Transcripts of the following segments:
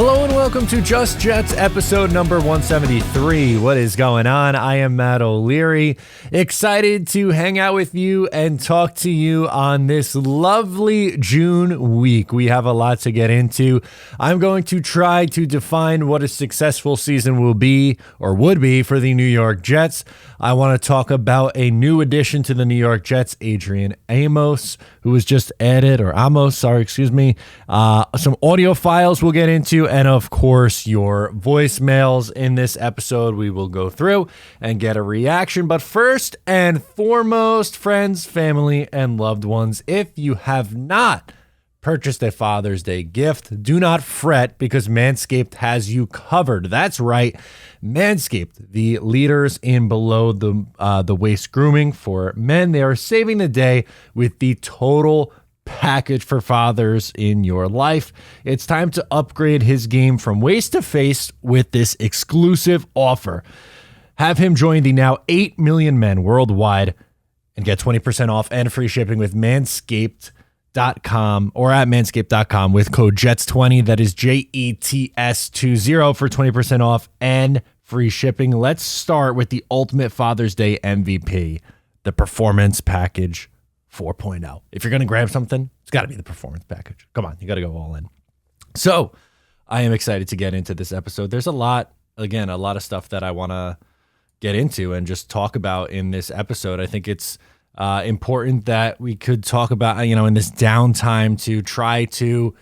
Hello and welcome to Just Jets episode number 173. What is going on? I am Matt O'Leary, excited to hang out with you and talk to you on this lovely June week. We have a lot to get into. I'm going to try to define what a successful season will be or would be for the New York Jets. I want to talk about a new addition to the New York Jets, Adrian Amos, who was just added, or Amos, some audio files we'll get into, and of course your voicemails in this episode we will go through and get a reaction. But first and foremost, friends, family, and loved ones, if you have not purchased a Father's Day gift, do not fret because Manscaped has you covered. That's right, Manscaped, the leaders in below the waist grooming for men. They are saving the day with the total package for fathers in your life. It's time to upgrade his game from waist to face with this exclusive offer. Have him join the now 8 million men worldwide and get 20% off and free shipping with Manscaped.com or at manscaped.com with code JETS20. That is JETS20 for 20% off and free shipping. Let's start with the ultimate Father's Day MVP, the Performance Package 4.0. If you're going to grab something, it's got to be the Performance Package. Come on, you got to go all in. So I am excited to get into this episode. There's a lot of stuff that I want to get into and just talk about in this episode. I think it's important that we could talk about, in this downtime, to try to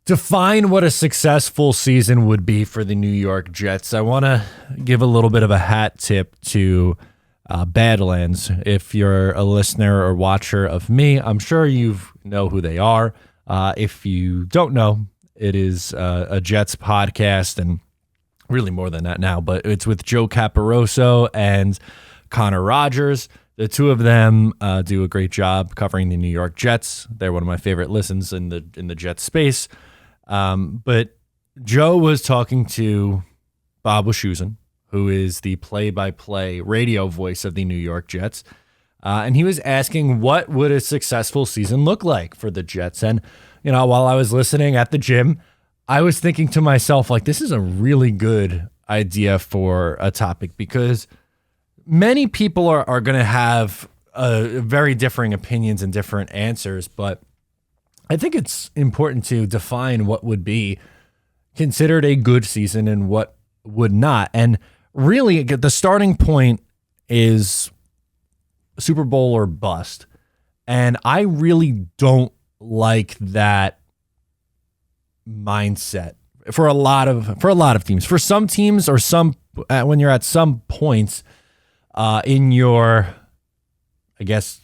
define what a successful season would be for the New York Jets. I want to give a little bit of a hat tip to Badlands. If you're a listener or watcher of me, I'm sure you know who they are. If you don't know, it is a Jets podcast, and really more than that now, but it's with Joe Caporoso and Connor Rogers. The two of them do a great job covering the New York Jets. They're one of my favorite listens in the Jets space. But Joe was talking to Bob Wischusen, who is the play-by-play radio voice of the New York Jets. And he was asking, what would a successful season look like for the Jets? And, while I was listening at the gym, I was thinking to myself, this is a really good idea for a topic, because many people are going to have very differing opinions and different answers, but I think it's important to define what would be considered a good season and what would not. And really, the starting point is Super Bowl or bust. And I really don't like that mindset for a lot of teams. For some teams, or when you're at some points in your, I guess,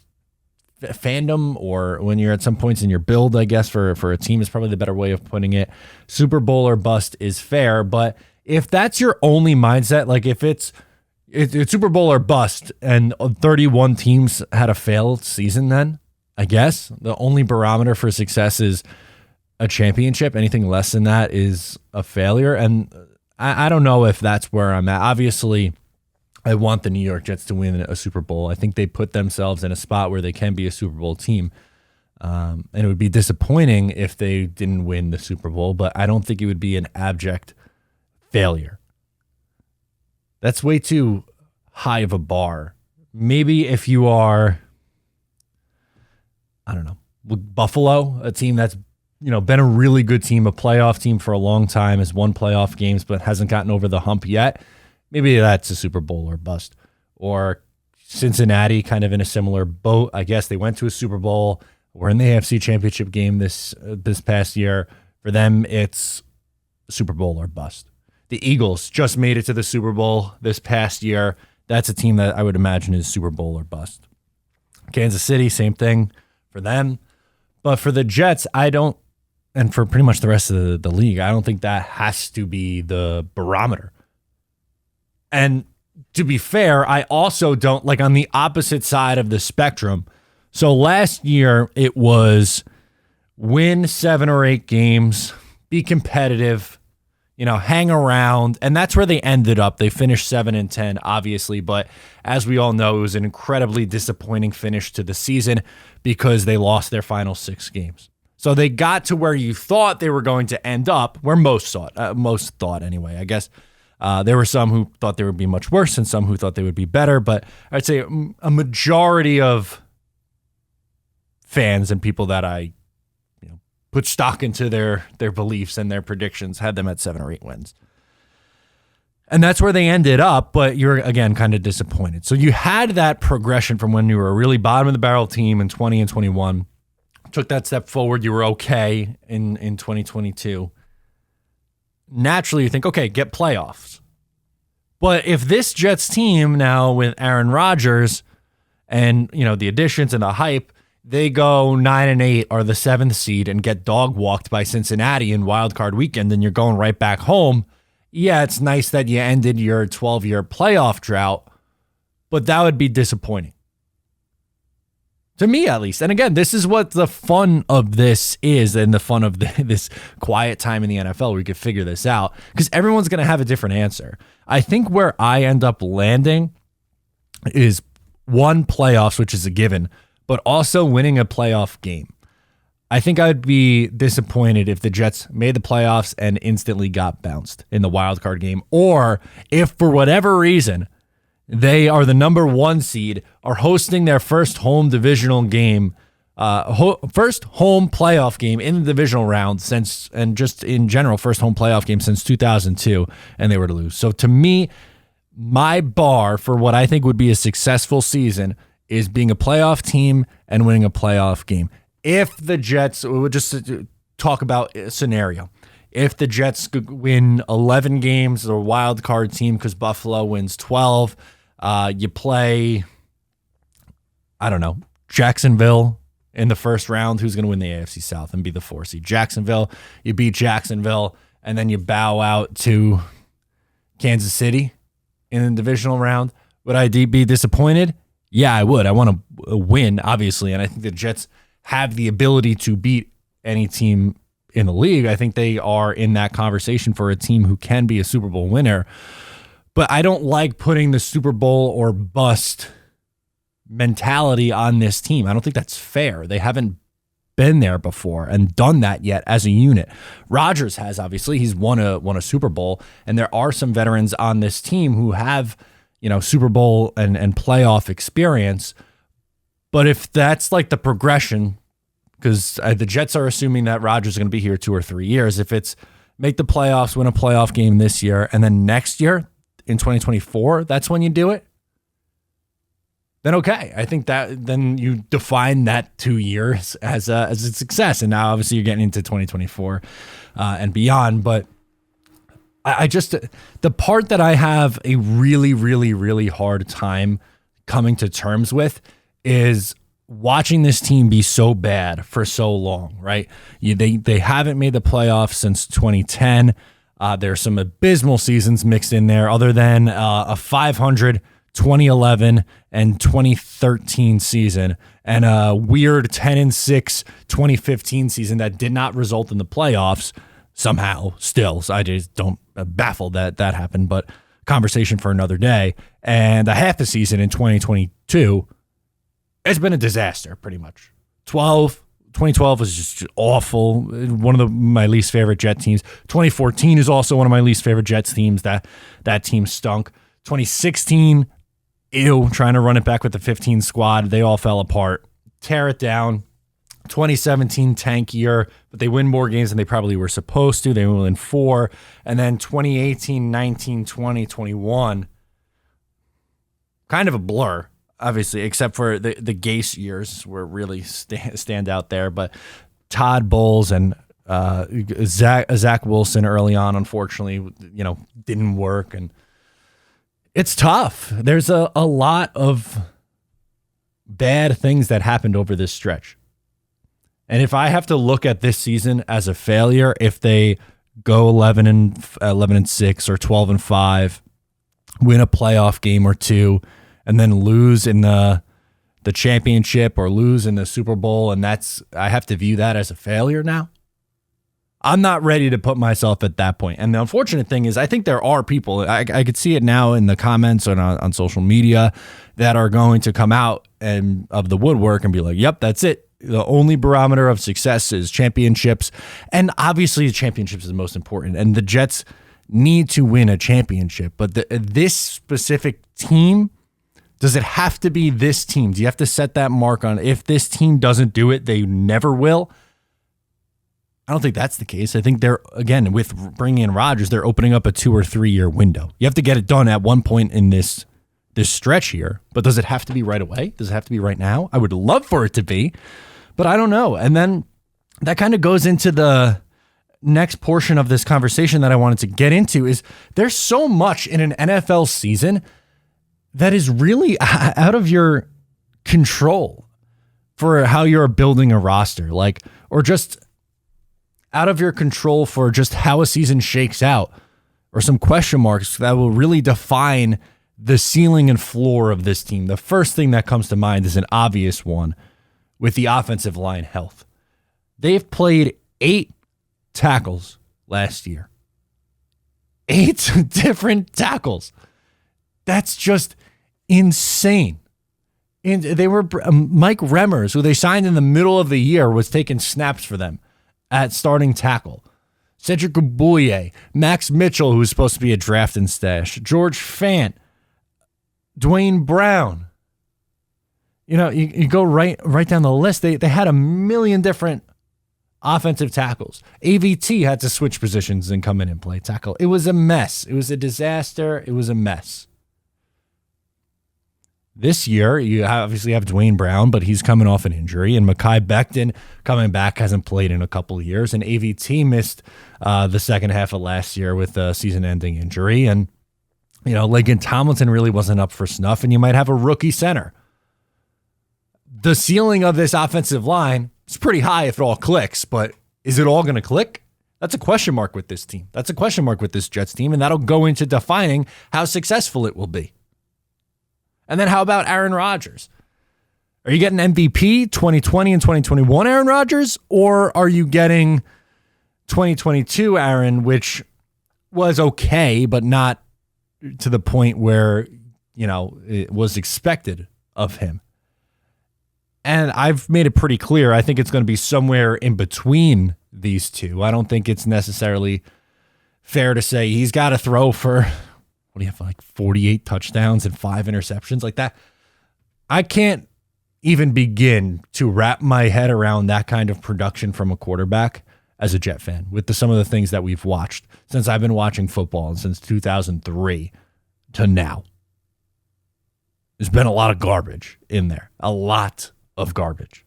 fandom, or when you're at some points in your build, I guess, for a team is probably the better way of putting it. Super Bowl or bust is fair, but if that's your only mindset, if it's Super Bowl or bust and 31 teams had a failed season, then I guess the only barometer for success is a championship. Anything less than that is a failure. And I don't know if that's where I'm at. Obviously, I want the New York Jets to win a Super Bowl. I think they put themselves in a spot where they can be a Super Bowl team. And it would be disappointing if they didn't win the Super Bowl, but I don't think it would be an abject failure. That's way too high of a bar. Maybe if you are, I don't know, Buffalo, a team that's been a really good team, a playoff team for a long time, has won playoff games but hasn't gotten over the hump yet. Maybe that's a Super Bowl or bust. Or Cincinnati, kind of in a similar boat. I guess they went to a Super Bowl. We're in the AFC Championship game this past year. For them, it's Super Bowl or bust. The Eagles just made it to the Super Bowl this past year. That's a team that I would imagine is Super Bowl or bust. Kansas City, same thing for them. But for the Jets, I don't, and for pretty much the rest of the league, I don't think that has to be the barometer. And to be fair, I also don't, on the opposite side of the spectrum. So last year, it was win 7 or 8 games, be competitive, hang around. And that's where they ended up. They finished 7-10, obviously. But as we all know, it was an incredibly disappointing finish to the season because they lost their final 6 games. So they got to where you thought they were going to end up, where most thought anyway. I guess there were some who thought they would be much worse and some who thought they would be better. But I'd say a majority of fans and people that I put stock into their beliefs and their predictions had them at 7 or 8 wins. And that's where they ended up, but you're, again, kind of disappointed. So you had that progression from when you were a really bottom of the barrel team in 20 and 21, took that step forward, you were okay in 2022. Naturally, you think, okay, get playoffs. But if this Jets team now with Aaron Rodgers and, the additions and the hype, they go 9-8, are the 7th seed, and get dog walked by Cincinnati in Wild Card Weekend, and you're going right back home. Yeah, it's nice that you ended your 12-year playoff drought, but that would be disappointing. To me, at least. And again, this is what the fun of this is, and the fun of this quiet time in the NFL where we could figure this out, because everyone's going to have a different answer. I think where I end up landing is one, playoffs, which is a given, but also winning a playoff game. I think I'd be disappointed if the Jets made the playoffs and instantly got bounced in the wild card game, or if for whatever reason they are the number 1 seed, are hosting their first home divisional game, first home playoff game in the divisional round since, and just in general, first home playoff game since 2002, and they were to lose. So to me, my bar for what I think would be a successful season is being a playoff team and winning a playoff game. If the Jets, we'll just talk about a scenario. If the Jets could win 11 games, they're a wild card team because Buffalo wins 12. You play, I don't know, Jacksonville in the first round. Who's going to win the AFC South and be the 4 seed? Jacksonville. You beat Jacksonville, and then you bow out to Kansas City in the divisional round. Would I be disappointed? Yeah, I would. I want to win, obviously, and I think the Jets have the ability to beat any team in the league. I think they are in that conversation for a team who can be a Super Bowl winner. But I don't like putting the Super Bowl or bust mentality on this team. I don't think that's fair. They haven't been there before and done that yet as a unit. Rodgers has, obviously. He's won a Super Bowl, and there are some veterans on this team who have, Super Bowl and playoff experience. But if that's like the progression, because the Jets are assuming that Rodgers is going to be here 2 or 3 years, if it's make the playoffs, win a playoff game this year, and then next year in 2024, that's when you do it, then okay. I think that then you define that 2 years as a success. And now obviously you're getting into 2024 and beyond. But I just, the part that I have a really, really, really hard time coming to terms with is watching this team be so bad for so long, right? They haven't made the playoffs since 2010. There's some abysmal seasons mixed in there, other than a 500 2011 and 2013 season, and a weird 10-6 2015 season that did not result in the playoffs somehow still. So I just don't baffled that happened, but conversation for another day. And a half a season in 2022, it's been a disaster pretty much. 2012 was just awful. One of my least favorite Jet teams. 2014 is also one of my least favorite Jets teams. That team stunk. 2016, trying to run it back with the 15 squad. They all fell apart. Tear it down. 2017 tank year, but they win more games than they probably were supposed to. They win 4. And then 2018, 19, 20, 21, kind of a blur, obviously, except for the Gase years were really stand out there. But Todd Bowles and Zach Wilson early on, unfortunately, didn't work. And it's tough. There's a lot of bad things that happened over this stretch. And if I have to look at this season as a failure, if they go 11-6 or 12-5, win a playoff game or 2, and then lose in the championship or lose in the Super Bowl, and I have to view that as a failure now. I'm not ready to put myself at that point. And the unfortunate thing is I think there are people, I could see it now in the comments on social media, that are going to come out and of the woodwork and be like, yep, that's it. the only barometer of success is championships. And obviously the championships is the most important. And the Jets need to win a championship. But this specific team, does it have to be this team? Do you have to set that mark on if this team doesn't do it, they never will? I don't think that's the case. I think they're, again, with bringing in Rodgers, they're opening up a 2 or 3 year window. You have to get it done at one point in this stretch here, but does it have to be right away? Does it have to be right now? I would love for it to be, but I don't know. And then that kind of goes into the next portion of this conversation that I wanted to get into is there's so much in an NFL season that is really out of your control for how you're building a roster, or just out of your control for just how a season shakes out, or some question marks that will really define the ceiling and floor of this team. The first thing that comes to mind is an obvious one with the offensive line health. They've played 8 tackles last year. 8 different tackles. That's just insane. And they were Mike Remmers, who they signed in the middle of the year, was taking snaps for them at starting tackle. Cedric Gabouye, Max Mitchell, who's supposed to be a draft and stash, George Fant, Dwayne Brown. You go right down the list. They had a million different offensive tackles. AVT had to switch positions and come in and play tackle. It was a mess. It was a disaster. It was a mess. This year, you obviously have Dwayne Brown, but he's coming off an injury, and Mekhi Becton coming back, hasn't played in a couple of years, and AVT missed the second half of last year with a season-ending injury, and Laken Tomlinson really wasn't up for snuff, and you might have a rookie center. The ceiling of this offensive line is pretty high if it all clicks, but is it all going to click? That's a question mark with this team. That's a question mark with this Jets team, and that'll go into defining how successful it will be. And then how about Aaron Rodgers? Are you getting MVP 2020 and 2021 Aaron Rodgers, or are you getting 2022 Aaron, which was okay, but not to the point where, it was expected of him? And I've made it pretty clear. I think it's going to be somewhere in between these two. I don't think it's necessarily fair to say he's got to throw for, 48 touchdowns and 5 interceptions like that. I can't even begin to wrap my head around that kind of production from a quarterback as a Jet fan with some of the things that we've watched since I've been watching football since 2003 to now. There's been a lot of garbage in there, a lot of garbage.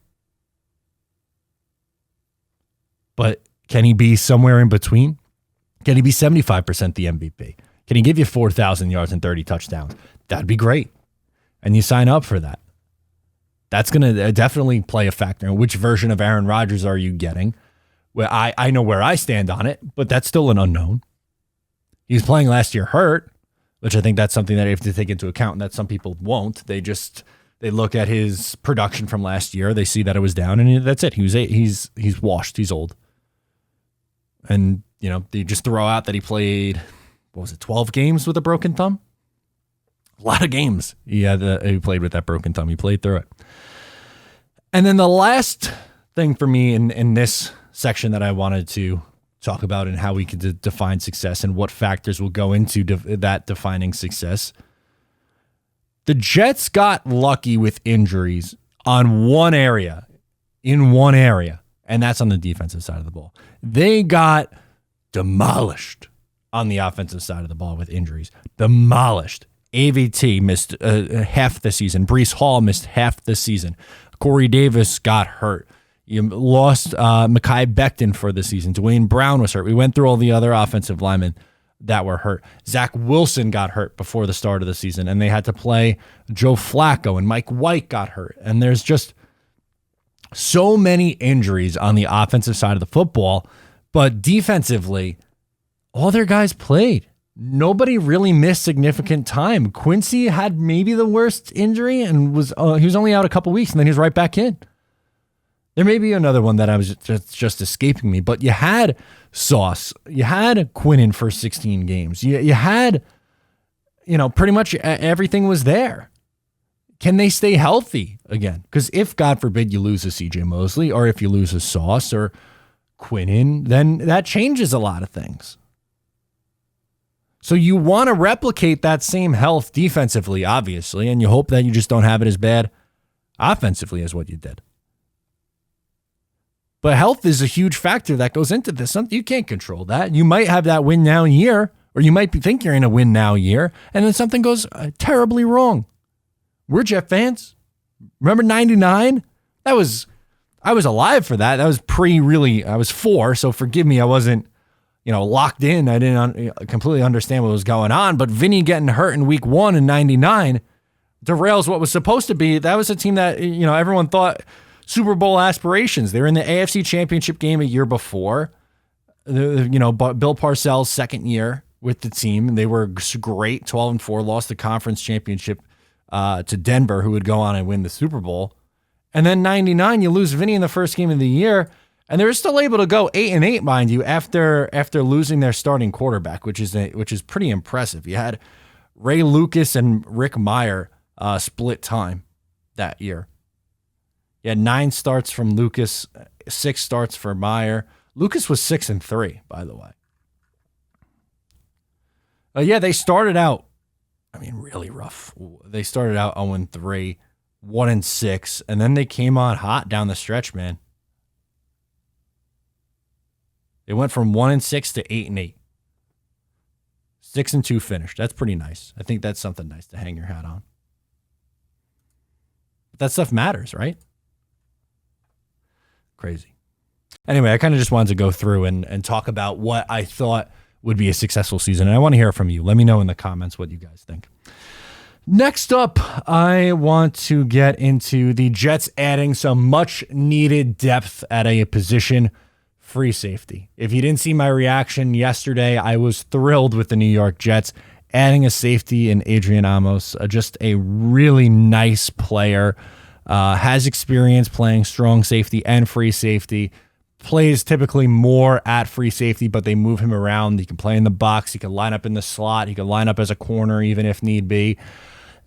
But can he be somewhere in between? Can he be 75% the MVP? Can he give you 4,000 yards and 30 touchdowns? That'd be great. And you sign up for that. That's going to definitely play a factor in which version of Aaron Rodgers are you getting. Well, I know where I stand on it, but that's still an unknown. He was playing last year hurt, which I think that's something that you have to take into account and that some people won't. They look at his production from last year. They see that it was down, and that's it. He's washed. He's old. And, they just throw out that he played, 12 games with a broken thumb? A lot of games he played with that broken thumb. He played through it. And then the last thing for me in this section that I wanted to talk about and how we could define success and what factors will go into that defining success. The Jets got lucky with injuries in one area, and that's on the defensive side of the ball. They got demolished on the offensive side of the ball with injuries. Demolished. AVT missed half the season. Breece Hall missed half the season. Corey Davis got hurt. You lost Mekhi Becton for the season. Dwayne Brown was hurt. We went through all the other offensive linemen that were hurt. Zach Wilson got hurt before the start of the season, and they had to play Joe Flacco, and Mike White got hurt. And there's just so many injuries on the offensive side of the football, but defensively, all their guys played. Nobody really missed significant time. Quincy had maybe the worst injury and he was only out a couple weeks, and then he was right back in. There may be another one that I was just escaping me, but you had Sauce. You had Quinnen for 16 games. You had, pretty much everything was there. can they stay healthy again? Because if, God forbid, you lose a CJ Mosley, or if you lose a Sauce or Quinnen, then that changes a lot of things. So you want to replicate that same health defensively, obviously, and you hope that you just don't have it as bad offensively as what you did. But health is a huge factor that goes into this. You can't control that. You might have that win now year, or you might think you're in a win now year, and then something goes terribly wrong. We're Jet fans. Remember 99? I was alive for that. That was I was 4, so forgive me. I wasn't, locked in. I didn't completely understand what was going on. But Vinny getting hurt in week 1 in 99 derails what was supposed to be. That was a team that, everyone thought Super Bowl aspirations. They were in the AFC Championship game a year before. Bill Parcells' second year with the team. They were great, 12-4, lost the conference championship to Denver, who would go on and win the Super Bowl. And then 99, you lose Vinny in the first game of the year, and they were still able to go 8-8, mind you, after losing their starting quarterback, which is pretty impressive. You had Ray Lucas and Rick Meyer split time that year. You had 9 starts from Lucas, 6 starts for Meyer. Lucas was 6-3, by the way. They started out, really rough. They started out 0-3, 1-6, and then they came on hot down the stretch, man. They went from 1-6 to 8-8. 6-2 finish. That's pretty nice. I think that's something nice to hang your hat on. But that stuff matters, right? Crazy. Anyway, I kind of just wanted to go through and talk about what I thought would be a successful season. And I want to hear from you. Let me know in the comments what you guys think. Next up, I want to get into the Jets adding some much needed depth at a position, free safety. If you didn't see my reaction yesterday, I was thrilled with the New York Jets adding a safety in Adrian Amos, just a really nice player, has experience playing strong safety and free safety. Plays typically more at free safety, but they move him around. He can play in the box. He can line up in the slot. He can line up as a corner even if need be.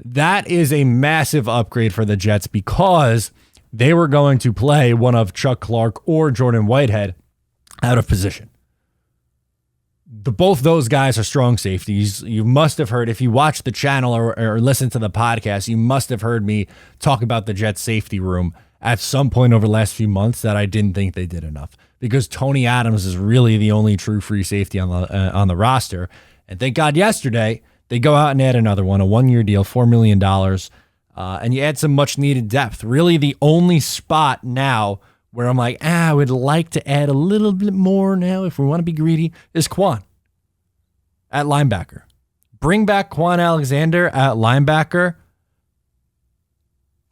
That is a massive upgrade for the Jets because they were going to play one of Chuck Clark or Jordan Whitehead out of position. Both those guys are strong safeties. You must have heard, if you watch the channel or listen to the podcast, you must have heard me talk about the Jets safety room at some point over the last few months that I didn't think they did enough because Tony Adams is really the only true free safety on the roster. And thank God yesterday they go out and add another one, a 1-year deal, $4 million, and you add some much needed depth. Really the only spot now where I'm like, I would like to add a little bit more now if we want to be greedy is Quan at linebacker. Bring back Quan Alexander at linebacker.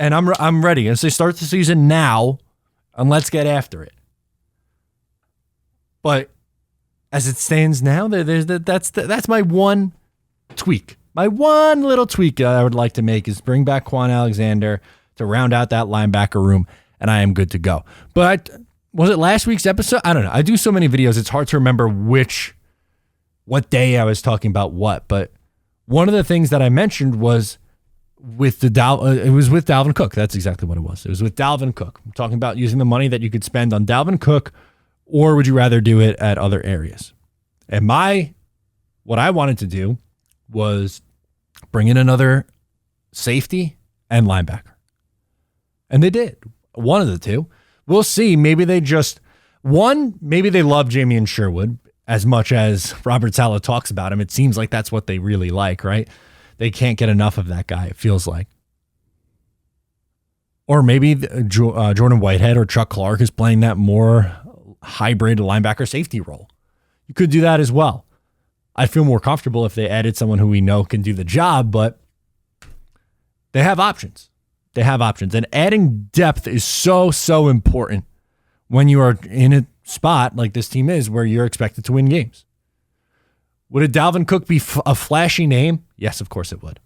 And I'm ready. As they start the season now, and let's get after it. But as it stands now, that's my one tweak. My one little tweak I would like to make is bring back Quan Alexander to round out that linebacker room, and I am good to go. But was it last week's episode? I don't know. I do so many videos, it's hard to remember what day I was talking about what. But one of the things that I mentioned was with it was with Dalvin Cook. That's exactly what it was. It was with Dalvin Cook. I'm talking about using the money that you could spend on Dalvin Cook, or would you rather do it at other areas? And what I wanted to do was bring in another safety and linebacker. And they did. One of the two. We'll see. Maybe they love Jamien Sherwood as much as Robert Saleh talks about him. It seems like that's what they really like, right? They can't get enough of that guy, it feels like. Or maybe Jordan Whitehead or Chuck Clark is playing that more hybrid linebacker safety role. You could do that as well. I'd feel more comfortable if they added someone who we know can do the job, but they have options. And adding depth is so, so important when you are in a spot like this team is where you're expected to win games. Would a Dalvin Cook be a flashy name? Yes, of course it would.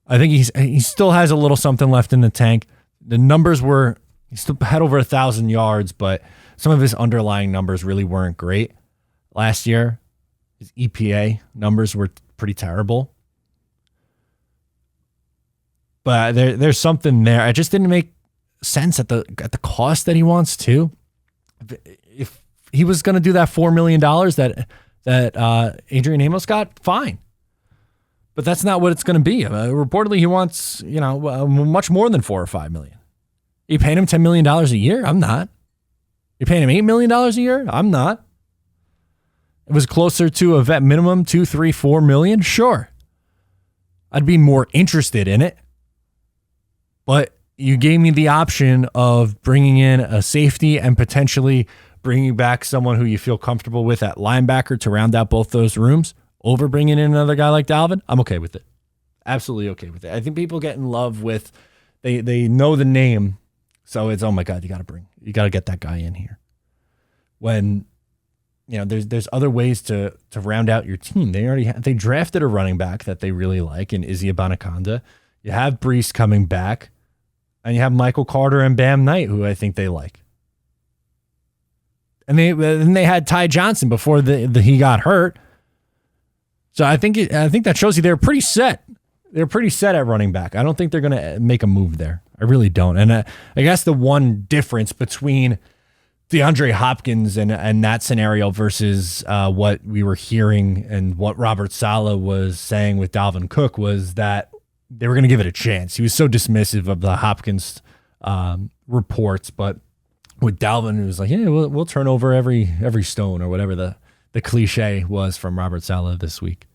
I think he still has a little something left in the tank. The numbers he still had over 1,000 yards, but some of his underlying numbers really weren't great. Last year, his EPA numbers were pretty terrible. But there's something there. It just didn't make sense at the cost that he wants to. If he was going to do that $4 million that Adrian Amos got, fine. But that's not what it's going to be. Reportedly, he wants much more than $4 or $5 million. You paying him $10 million a year? I'm not. You paying him $8 million a year? I'm not. It was closer to a vet minimum, $2, $3, $4 million. Sure, I'd be more interested in it. But you gave me the option of bringing in a safety and potentially bringing back someone who you feel comfortable with at linebacker to round out both those rooms over bringing in another guy like Dalvin. I'm okay with it. Absolutely okay with it. I think people get in love with, they know the name. So it's, oh my God, you got to get that guy in here. When, there's other ways to round out your team. They drafted a running back that they really like in Izzy Abanikanda. You have Brees coming back. And you have Michael Carter and Bam Knight, who I think they like. And they had Ty Johnson before he got hurt. So I think that shows you they're pretty set. They're pretty set at running back. I don't think they're going to make a move there. I really don't. And I guess the one difference between DeAndre Hopkins and that scenario versus what we were hearing and what Robert Saleh was saying with Dalvin Cook was that they were going to give it a chance. He was so dismissive of the Hopkins reports, but with Dalvin, it was like, yeah, we'll turn over every stone, or whatever the cliche was from Robert Saleh this week.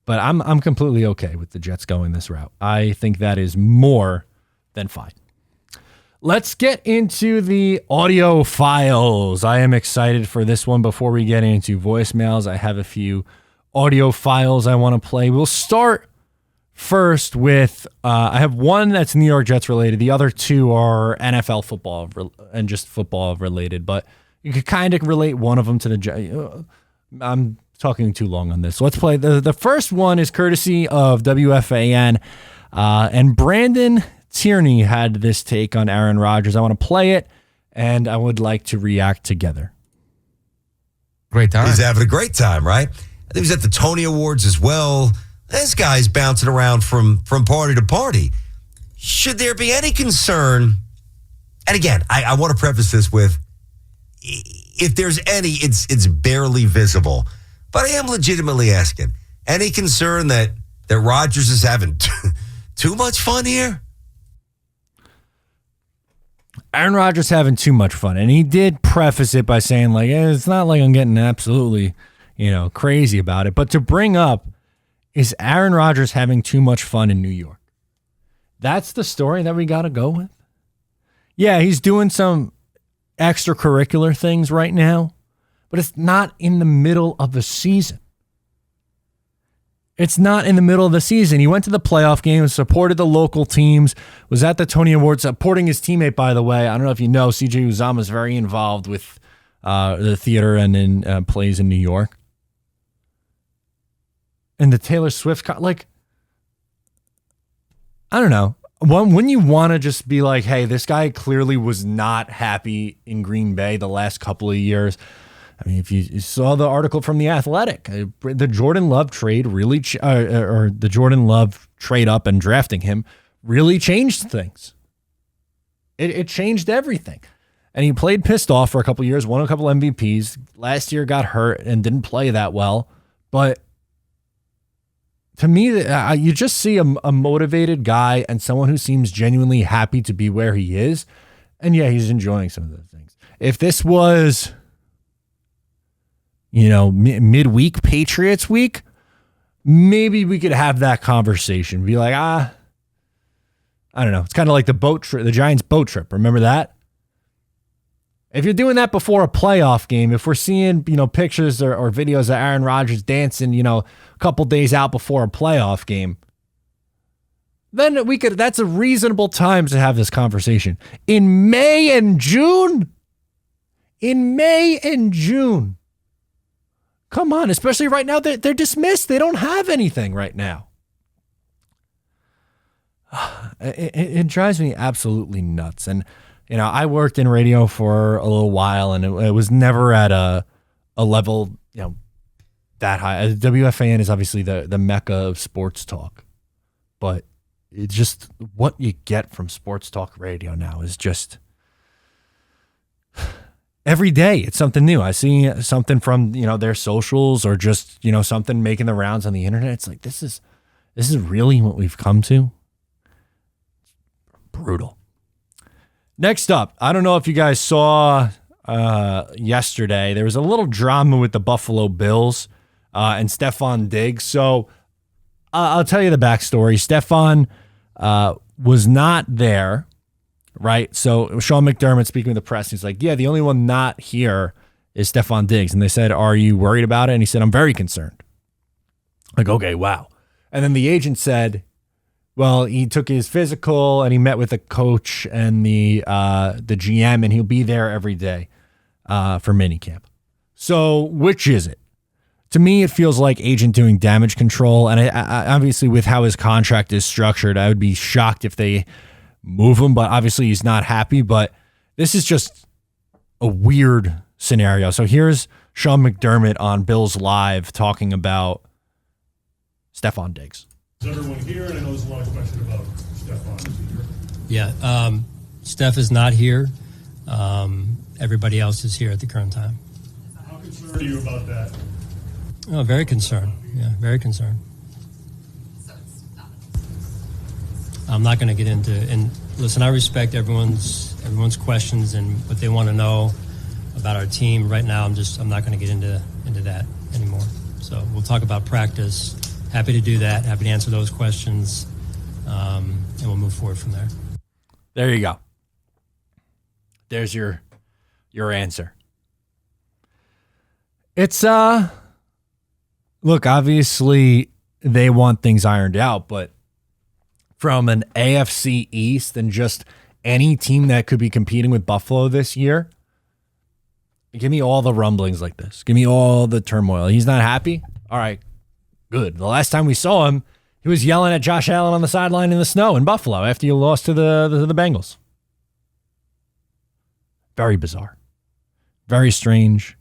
But I'm completely okay with the Jets going this route. I think that is more than fine. Let's get into the audio files. I am excited for this one. Before we get into voicemails, I have a few audio files I want to play. We'll start first with, I have one that's New York Jets related. The other two are NFL football and just football related, but you could kind of relate one of them to the Jets. I'm talking too long on this. So let's play. The first one is courtesy of WFAN, and Brandon Tierney had this take on Aaron Rodgers. I want to play it, and I would like to react together. Great time. He's having a great time, right? I think he was at the Tony Awards as well. This guy's bouncing around from party to party. Should there be any concern? And again, I want to preface this with, if there's any, it's barely visible. But I am legitimately asking, any concern that Rodgers is having too much fun here? Aaron Rodgers having too much fun. And he did preface it by saying, like, it's not like I'm getting absolutely, crazy about it. But to bring up, is Aaron Rodgers having too much fun in New York? That's the story that we got to go with. Yeah, he's doing some extracurricular things right now, but it's not in the middle of the season. It's not in the middle of the season. He went to the playoff game, supported the local teams, was at the Tony Awards, supporting his teammate, by the way. I don't know if you know, CJ Uzomah is very involved with the theater and in plays in New York. And the Taylor Swift, I don't know. Wouldn't you want to just be like, hey, this guy clearly was not happy in Green Bay the last couple of years. I mean, if you saw the article from The Athletic, the Jordan Love trade really, or the Jordan Love trade up and drafting him really changed things. It changed everything. And he played pissed off for a couple of years, won a couple MVPs. Last year got hurt and didn't play that well. But to me, you just see a motivated guy and someone who seems genuinely happy to be where he is. And yeah, he's enjoying some of those things. If this was, midweek Patriots week, maybe we could have that conversation. Be like, I don't know. It's kind of like the boat trip, the Giants boat trip. Remember that? If you're doing that before a playoff game, if we're seeing, pictures or videos of Aaron Rodgers dancing, a couple days out before a playoff game, then that's a reasonable time to have this conversation. In May and June? Come on, especially right now, they're dismissed. They don't have anything right now. It drives me absolutely nuts. And, I worked in radio for a little while, and it was never at a level, that high. WFAN is obviously the mecca of sports talk. but it's just what you get from sports talk radio now is just every day it's something new. I see something from, their socials or just, something making the rounds on the internet. It's like, this is really what we've come to. Brutal. Next up, I don't know if you guys saw yesterday, there was a little drama with the Buffalo Bills and Stephon Diggs. So I'll tell you the backstory. Stephon was not there, right? So Sean McDermott speaking with the press, he's like, yeah, the only one not here is Stephon Diggs. And they said, are you worried about it? And he said, I'm very concerned. Like, okay, wow. And then the agent said, well, he took his physical and he met with the coach and the GM, and he'll be there every day for minicamp. So which is it? To me, it feels like agent doing damage control. And I obviously, with how his contract is structured, I would be shocked if they move him. But obviously, he's not happy. But this is just a weird scenario. So here's Sean McDermott on Bills Live talking about Stephon Diggs. Is everyone here? And I know there's a lot of question about Stephon. Is he here? Yeah, Steph is not here. Everybody else is here at the current time. How concerned are you about that? Oh, very concerned. Yeah, very concerned. I'm not going to get into, and listen, I respect everyone's questions and what they want to know about our team. Right now, I'm not going to get into that anymore. So we'll talk about practice. Happy to do that. Happy to answer those questions, and we'll move forward from there. There you go. There's your answer. It's look, obviously they want things ironed out, but from an AFC East and just any team that could be competing with Buffalo this year, give me all the rumblings like this. Give me all the turmoil. He's not happy? All right, good. The last time we saw him, he was yelling at Josh Allen on the sideline in the snow in Buffalo after you lost to the Bengals. Very bizarre. Very strange.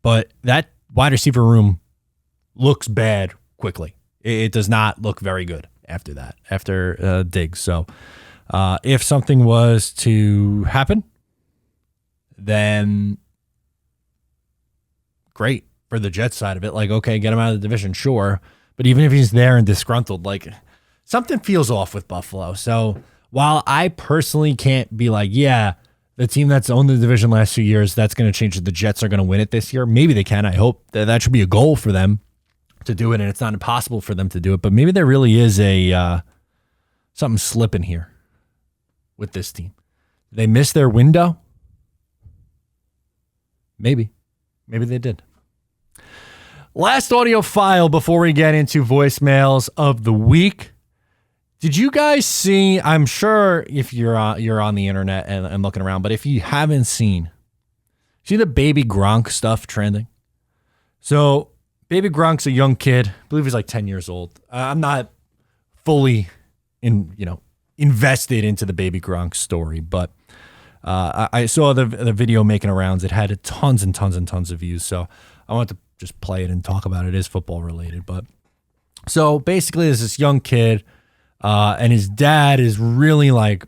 But that wide receiver room looks bad quickly. It does not look very good after that, after Diggs. So if something was to happen, then great for the Jets side of it. Like, okay, get him out of the division, sure. But even if he's there and disgruntled, like, something feels off with Buffalo. So while I personally can't be like, yeah, the team that's owned the division last few years, that's going to change it. The Jets are going to win it this year. Maybe they can. I hope that should be a goal for them to do it, and it's not impossible for them to do it. But maybe there really is something slipping here with this team. They missed their window? Maybe they did. Last audio file before we get into voicemails of the week. Did you guys see, I'm sure if you're on the internet and looking around, but if you haven't see the Baby Gronk stuff trending? So Baby Gronk's a young kid. I believe he's like 10 years old. I'm not fully invested into the Baby Gronk story, but I saw the video making rounds. It had tons and tons and tons of views. So I want to just play it and talk about it. It is football related. But so basically there's this young kid and his dad is really like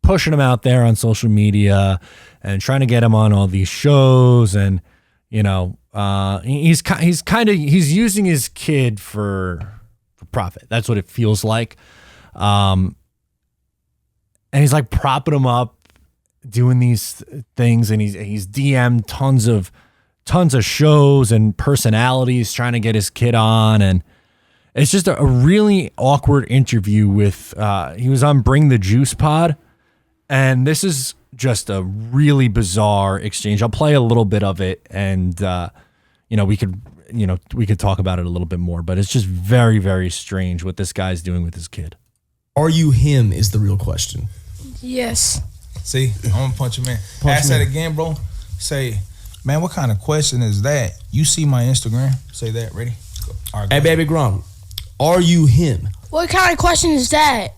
pushing him out there on social media and trying to get him on all these shows. And, he's using his kid for profit. That's what it feels like. And he's like propping him up, doing these things. And he's DM'd tons of shows and personalities trying to get his kid on. And it's just a really awkward interview with, he was on Bring the Juice pod. And this is just a really bizarre exchange. I'll play a little bit of it and, we could talk about it a little bit more, but it's just very, very strange what this guy's doing with his kid. Are you him is the real question. Yes. See, I'm gonna punch him in. Ask that again, bro. Say, man, what kind of question is that? You see my Instagram? Say that. Ready? Go. All right, hey, Baby Gronk, are you him? What kind of question is that?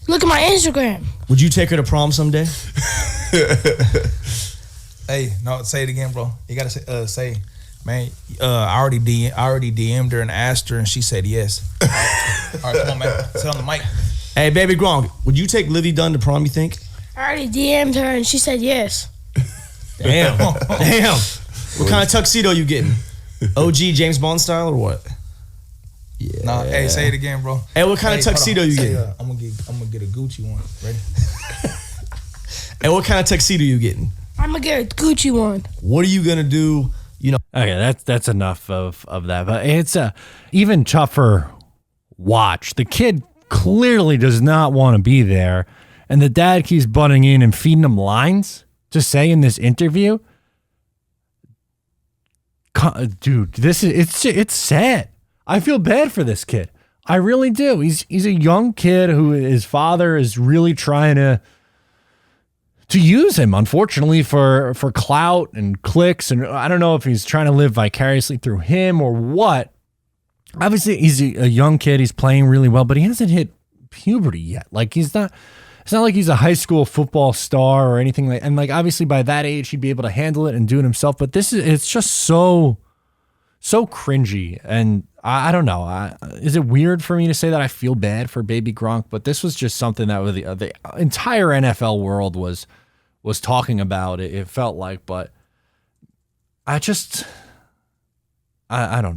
Look at my Instagram. Would you take her to prom someday? Hey, no, say it again, bro. You gotta say, Man, I already DM'd her and asked her, and she said yes. All right, come on, man. Sit on the mic. Hey, baby Gronk, would you take Livy Dunn to prom, you think? I already DM'd her and she said yes. Damn. Damn. What kind of tuxedo you getting? OG James Bond style or what? Yeah. Nah, hey, say it again, bro. Hey, what kind of tuxedo you getting? I'm gonna get a Gucci one. Ready? Hey, what kind of tuxedo you getting? I'm gonna get a Gucci one. What are you gonna do? You know. Okay, that's enough of that. But it's a even tougher watch. The kid clearly does not want to be there, and the dad keeps butting in and feeding him lines to say in this interview. Dude, it's sad. I feel bad for this kid. I really do. He's a young kid who his father is really trying to use him, unfortunately, for clout and clicks. And I don't know if he's trying to live vicariously through him or what. Obviously, he's a young kid. He's playing really well, but he hasn't hit puberty yet. Like it's not like he's a high school football star or anything like. And like obviously by that age, he'd be able to handle it and do it himself. But it's just so cringy. And I don't know. Is it weird for me to say that I feel bad for baby Gronk? But this was just something that the entire NFL world was talking about. It felt like, but I don't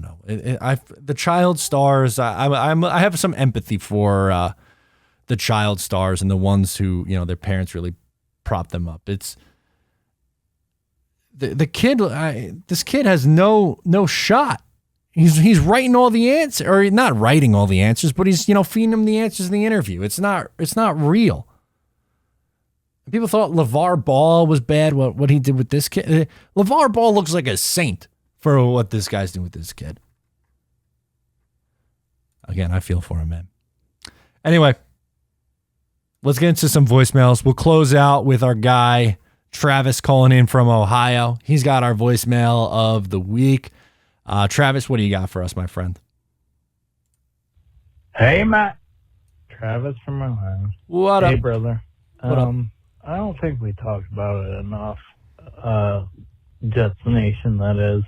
know. The child stars. I have some empathy for the child stars and the ones who their parents really prop them up. It's the kid. This kid has no shot. He's writing all the answers, or not writing all the answers, but he's feeding them the answers in the interview. It's not real. People thought LeVar Ball was bad. What he did with this kid. LeVar Ball looks like a saint for what this guy's doing with this kid. Again, I feel for him, man. Anyway, let's get into some voicemails. We'll close out with our guy Travis calling in from Ohio. He's got our voicemail of the week. Travis, what do you got for us, my friend? Hey, Matt. Travis from Ohio. What up? Hey, brother. What up? I don't think we talked about it enough. Jets Nation, that is.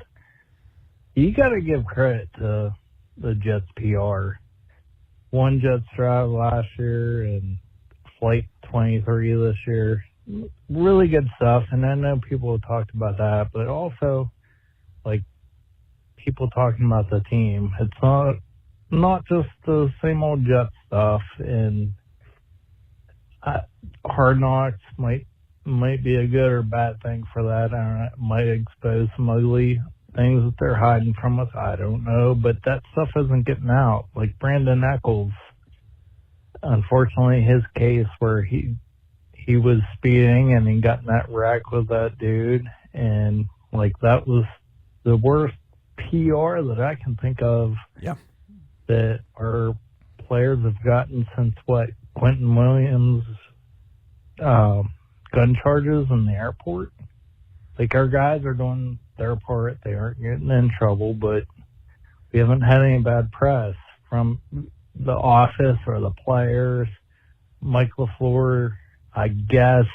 You got to give credit to the Jets PR. One Jets drive last year and Flight 23 this year. Really good stuff. And I know people have talked about that, but also, like, people talking about the team. It's not just the same old Jet stuff. And Hard Knocks might be a good or bad thing for that. I don't know, it might expose some ugly things that they're hiding from us. I don't know, but that stuff isn't getting out. Like Brandon Eccles, unfortunately, his case where he was speeding and he got in that wreck with that dude, and like that was the worst PR that I can think of. Yeah, that our players have gotten since Quentin Williams gun charges in the airport. Like our guys are doing their part. They aren't getting in trouble, but we haven't had any bad press from the office or the players. Mike LaFleur, I guess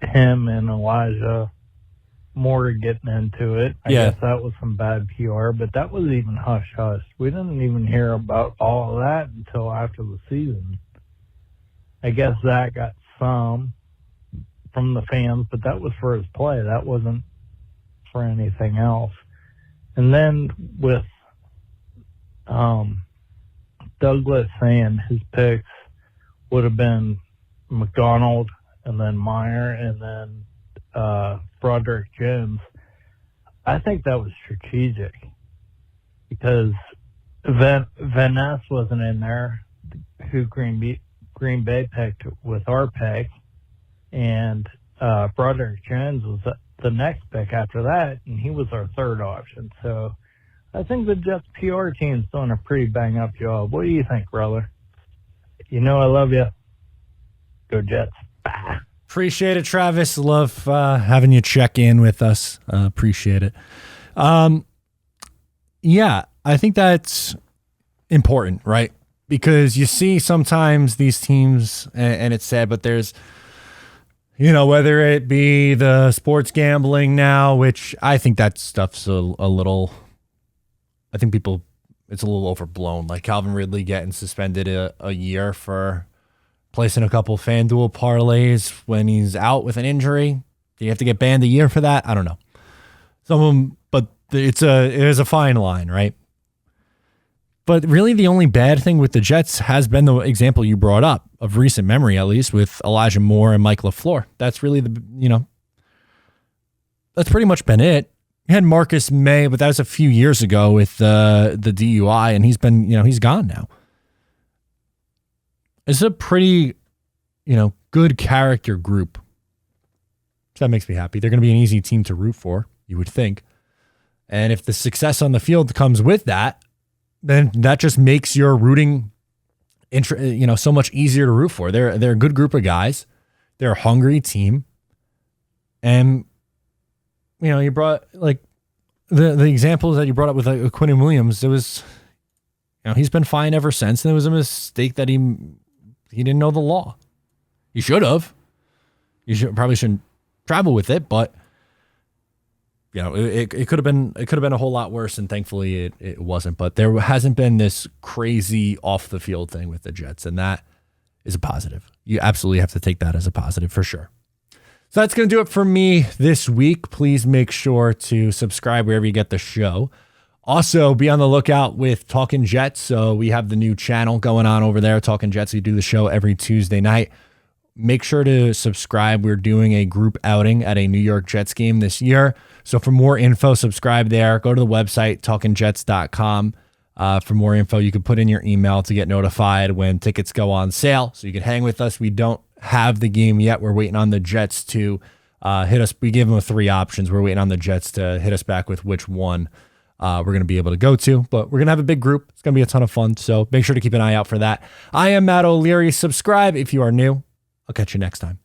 him and Elijah Moore getting into it. I guess that was some bad PR, but that was even hush-hush. We didn't even hear about all of that until after the season. I guess that got some from the fans, but that was for his play. That wasn't for anything else. And then with Douglas saying his picks would have been McDonald and then Meyer and then Broderick Jones, I think that was strategic because Van Ness wasn't in there, who Green Bay picked with our pick, and Broderick Jones was the next pick after that, and he was our third option. So I think the Jets PR team's doing a pretty bang-up job. What do you think, brother? You know I love you. Go Jets. Bah. Appreciate it, Travis. Love having you check in with us. Appreciate it. Yeah, I think that's important, right? Because you see sometimes these teams, and it's sad, but there's, Whether it be the sports gambling now, which I think that stuff's a little, I think it's a little overblown. Like Calvin Ridley getting suspended a year for placing a couple FanDuel parlays when he's out with an injury. Do you have to get banned a year for that? I don't know. Some of them, but it is a fine line, right? But really the only bad thing with the Jets has been the example you brought up of recent memory, at least with Elijah Moore and Mike LaFleur. That's really that's pretty much been it. You had Marcus May, but that was a few years ago with the DUI, and he's been, he's gone now. It's a pretty, good character group. So that makes me happy. They're going to be an easy team to root for, you would think. And if the success on the field comes with that, then that just makes your rooting, so much easier to root for. They're a good group of guys. They're a hungry team. And, you brought like the examples that you brought up with Quinnen Williams. It was, he's been fine ever since. And it was a mistake that he didn't know the law. He should have. Probably shouldn't travel with it, but it could have been a whole lot worse, and thankfully it wasn't. But there hasn't been this crazy off the field thing with the Jets, and that is a positive. You absolutely have to take that as a positive for sure. So that's going to do it for me this week. Please make sure to subscribe wherever you get the show. Also, be on the lookout with Talking Jets. So we have the new channel going on over there, Talking Jets. We do the show every Tuesday night. Make sure to subscribe. We're doing a group outing at a New York Jets game this year. So for more info, subscribe there. Go to the website, talkingjets.com. For more info, you can put in your email to get notified when tickets go on sale. So you can hang with us. We don't have the game yet. We're waiting on the Jets to hit us. We give them 3 options. We're waiting on the Jets to hit us back with which one we're going to be able to go to. But we're going to have a big group. It's going to be a ton of fun. So make sure to keep an eye out for that. I am Matt O'Leary. Subscribe if you are new. I'll catch you next time.